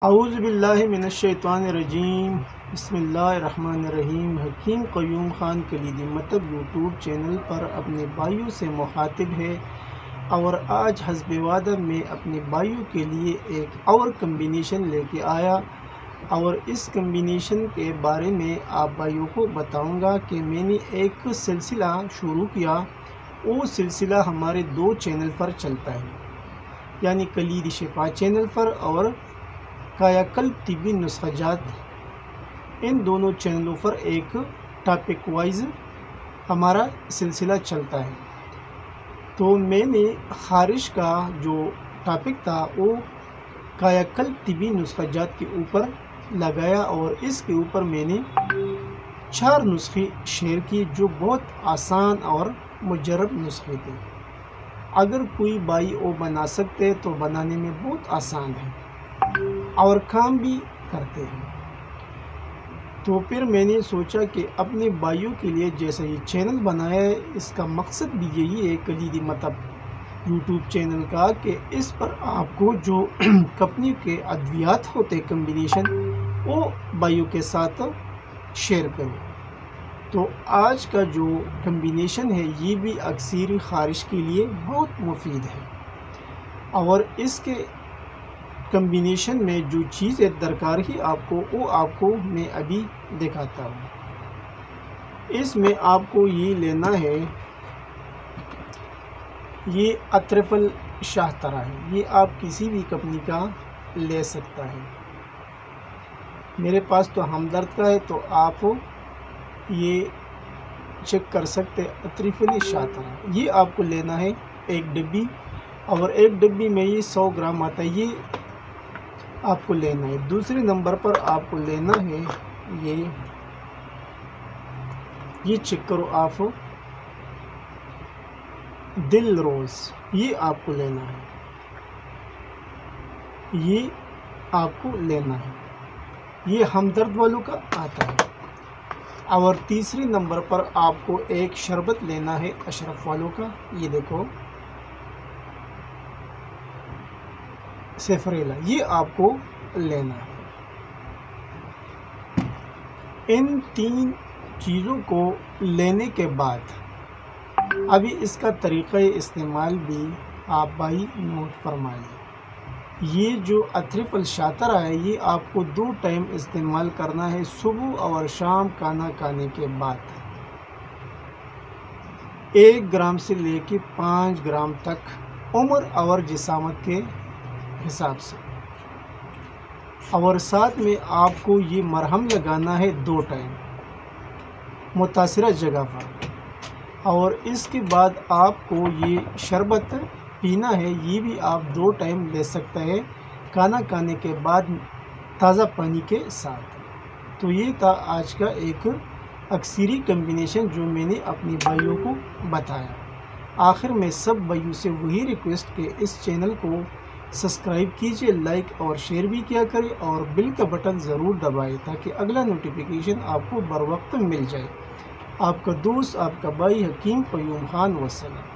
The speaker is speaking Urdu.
اعوذ باللہ من الشیطان الرجیم بسم اللہ الرحمن الرحیم۔ حکیم قیوم خان کلیدی مطلب یوٹیوب چینل پر اپنے بھائیوں سے مخاطب ہے اور آج حسب وعدہ میں اپنے بھائیوں کے لیے ایک اور کمبینیشن لے کے آیا اور اس کمبینیشن کے بارے میں آپ بھائیوں کو بتاؤں گا کہ میں نے ایک سلسلہ شروع کیا۔ وہ سلسلہ ہمارے دو چینل پر چلتا ہے، یعنی کلیدی شفا چینل پر اور کایا کلب طبی نسخہ جات۔ ان دونوں چینلوں پر ایک ٹاپک وائز ہمارا سلسلہ چلتا ہے۔ تو میں نے خارش کا جو ٹاپک تھا وہ کایا کلب طبی نسخہ جات کے اوپر لگایا اور اس کے اوپر میں نے 4 نسخے شیئر کیے جو بہت آسان اور مجرب نسخے تھے۔ اگر کوئی بھائی وہ بنا سکتے تو بنانے میں بہت آسان ہے اور کام بھی کرتے ہیں۔ تو پھر میں نے سوچا کہ اپنے بھائیوں کے لیے جیسا یہ چینل بنایا ہے، اس کا مقصد بھی یہی ہے کلیدی مطلب یوٹیوب چینل کا، کہ اس پر آپ کو جو کمپنی کے ادویات ہوتے کمبینیشن وہ بھائیوں کے ساتھ شیئر کروں۔ تو آج کا جو کمبینیشن ہے یہ بھی اکثر خارش کے لیے بہت مفید ہے، اور اس کے کمبینیشن میں جو چیزیں درکار ہی آپ کو وہ آپ کو میں ابھی دکھاتا ہوں۔ اس میں آپ کو یہ لینا ہے، یہ اطرفل شاہترہ ہے، یہ آپ کسی بھی کمپنی کا لے سکتا ہے۔ میرے پاس تو ہمدرد کا ہے تو آپ یہ چیک کر سکتے۔ اطرفل شاہترہ یہ آپ کو لینا ہے 1 ڈبی، اور 1 ڈبی میں یہ 100 گرام آتا ہے، یہ آپ کو لینا ہے۔ دوسرے نمبر پر آپ کو لینا ہے یہ چیک کرو آپ، دل روز، یہ آپ کو لینا ہے، یہ آپ کو لینا ہے، یہ ہمدرد والوں کا آتا ہے۔ اور تیسرے نمبر پر آپ کو ایک شربت لینا ہے اشرف والوں کا، یہ دیکھو سیفریلا، یہ آپ کو لینا ہے۔ ان 3 چیزوں کو لینے کے بعد ابھی اس کا طریقہ استعمال بھی آپ بھائی نوٹ فرمائیے۔ یہ جو اطرفل شاہترہ ہے یہ آپ کو 2 ٹائم استعمال کرنا ہے، صبح اور شام کھانا کھانے کے بعد، 1 گرام سے لے کے 5 گرام تک، عمر اور جسامت کے حساب سے۔ اور ساتھ میں آپ کو یہ مرہم لگانا ہے 2 ٹائم متاثرہ جگہ پر، اور اس کے بعد آپ کو یہ شربت پینا ہے، یہ بھی آپ 2 ٹائم لے سکتے ہیں کھانا کھانے کے بعد تازہ پانی کے ساتھ۔ تو یہ تھا آج کا ایک اکثری کمبینیشن جو میں نے اپنے بھائیوں کو بتایا۔ آخر میں سب بھائیوں سے وہی ریکویسٹ کہ اس چینل کو سبسکرائب کیجئے، لائک اور شیئر بھی کیا کریں، اور بیل کا بٹن ضرور دبائیں تاکہ اگلا نوٹیفیکیشن آپ کو بر وقت مل جائے۔ آپ کا دوست، آپ کا بھائی حکیم قیوم خان، وسلام۔